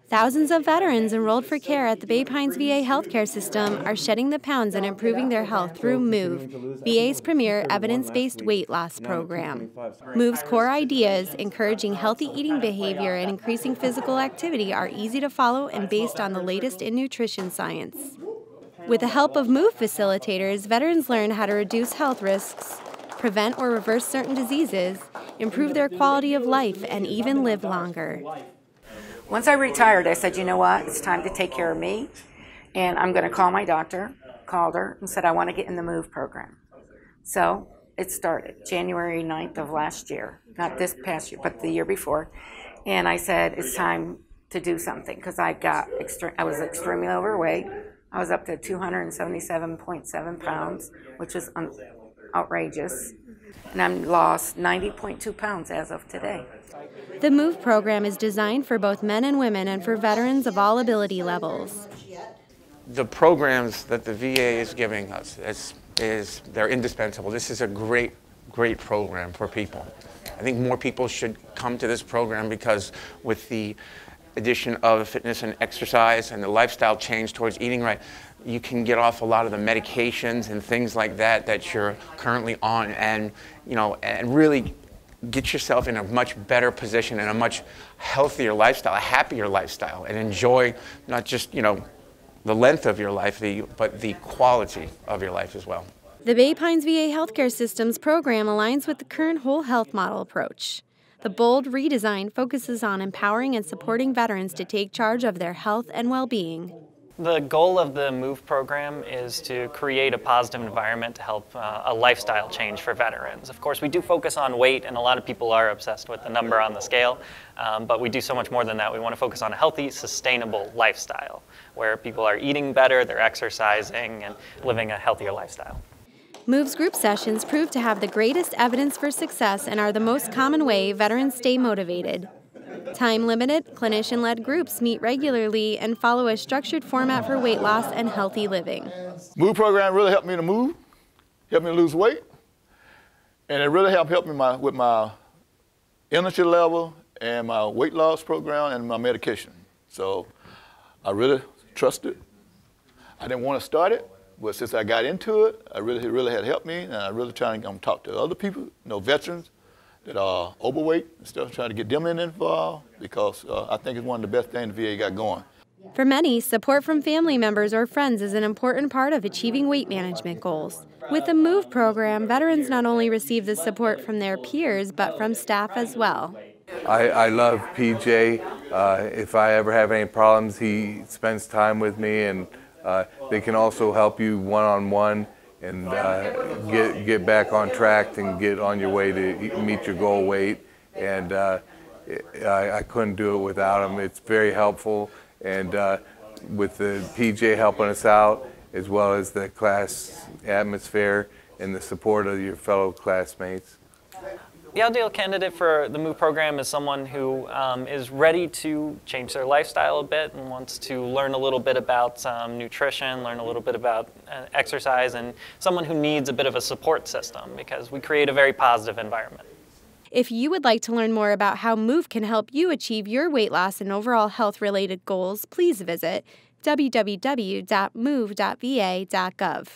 Thousands of veterans enrolled for care at the Bay Pines VA healthcare system are shedding the pounds and improving their health through MOVE, VA's premier evidence-based weight loss program. MOVE's core ideas, encouraging healthy eating behavior and increasing physical activity, are easy to follow and based on the latest in nutrition science. With the help of MOVE facilitators, veterans learn how to reduce health risks, prevent or reverse certain diseases, improve their quality of life, and even live longer. Once I retired, I said, you know what, it's time to take care of me, and I'm going to call my doctor. Called her and said, I want to get in the MOVE program. So it started January 9th of last year, not this past year, but the year before. And I said, it's time to do something, because I was extremely overweight. I was up to 277.7 pounds, which is outrageous. And I've lost 90.2 pounds as of today. The MOVE program is designed for both men and women and for veterans of all ability levels. The programs that the VA is giving us, they're indispensable. This is a great program for people. I think more people should come to this program because with the addition of fitness and exercise and the lifestyle change towards eating right, you can get off a lot of the medications and things like that that you're currently on, and and really get yourself in a much better position and a much healthier lifestyle, a happier lifestyle, and enjoy not just the length of your life, but the quality of your life as well. The Bay Pines VA Healthcare System's program aligns with the current whole health model approach. The bold redesign focuses on empowering and supporting veterans to take charge of their health and well-being. The goal of the MOVE program is to create a positive environment to help a lifestyle change for veterans. Of course, we do focus on weight, and a lot of people are obsessed with the number on the scale, but we do so much more than that. We want to focus on a healthy, sustainable lifestyle, where people are eating better, they're exercising, and living a healthier lifestyle. MOVE's group sessions prove to have the greatest evidence for success and are the most common way veterans stay motivated. Time-limited, clinician-led groups meet regularly and follow a structured format for weight loss and healthy living. MOVE program really helped me to move, helped me to lose weight, and it really helped me with my energy level and my weight loss program and my medication. So I really trust it. I didn't want to start it, but since I got into it, it really had helped me, and I really trying to talk to other people, veterans that are overweight and stuff, trying to get them involved, because I think it's one of the best things the VA got going. For many, support from family members or friends is an important part of achieving weight management goals. With the MOVE program, veterans not only receive the support from their peers, but from staff as well. I love PJ. If I ever have any problems, he spends time with me, and they can also help you one-on-one and get back on track and get on your way to meet your goal weight. And I couldn't do it without him. It's very helpful, and with the PJ helping us out, as well as the class atmosphere and the support of your fellow classmates. The ideal candidate for the MOVE program is someone who is ready to change their lifestyle a bit and wants to learn a little bit about nutrition, learn a little bit about exercise, and someone who needs a bit of a support system, because we create a very positive environment. If you would like to learn more about how MOVE can help you achieve your weight loss and overall health-related goals, please visit www.move.va.gov.